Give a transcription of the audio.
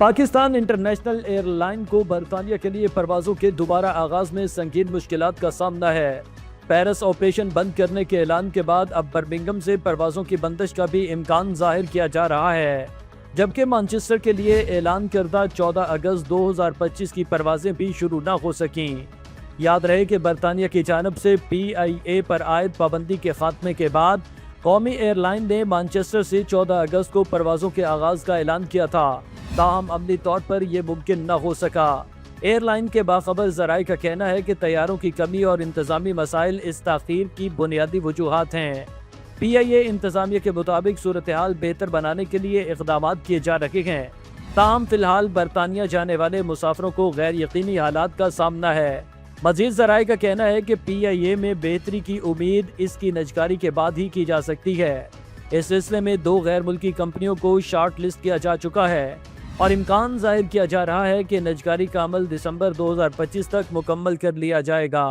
Pakistan international air line کو برطانیہ کے لیے پروازوں کے دوبارہ آغاز میں سنگین مشکلات کا سامنا ہے۔ پیرس آپریشن بند کرنے کے اعلان کے بعد اب برمنگھم سے پروازوں کی بندش کا بھی امکان ظاہر کیا جا رہا ہے، جبکہ مانچسٹر کے لیے اعلان کردہ 14 اگست 2025 کی پروازیں بھی شروع نہ ہو سکیں۔ یاد رہے کہ برطانیہ کی جانب سے PIA پر عائد پابندی کے خاتمے کے بعد قومی ایئر لائن نے مانچسٹر سے 14 اگست کو پروازوں کے آغاز کا اعلان کیا تھا، تاہم عملی طور پر یہ ممکن نہ ہو سکا۔ ایئر لائن کے باخبر ذرائع کا کہنا ہے کہ طیاروں کی کمی اور انتظامی مسائل اس تاخیر کی بنیادی وجوہات ہیں۔ PIA انتظامیہ کے مطابق صورتحال بہتر بنانے کے لیے اقدامات کیے جا رہے ہیں، تاہم فی الحال برطانیہ جانے والے مسافروں کو غیر یقینی حالات کا سامنا ہے۔ مزید ذرائع کا کہنا ہے کہ PIA میں بہتری کی امید اس کی نجکاری کے بعد ہی کی جا سکتی ہے۔ اس سلسلے میں 2 غیر ملکی کمپنیوں کو شارٹ لسٹ کیا جا چکا ہے اور امکان ظاہر کیا جا رہا ہے کہ نجکاری کا عمل دسمبر 2025 تک مکمل کر لیا جائے گا۔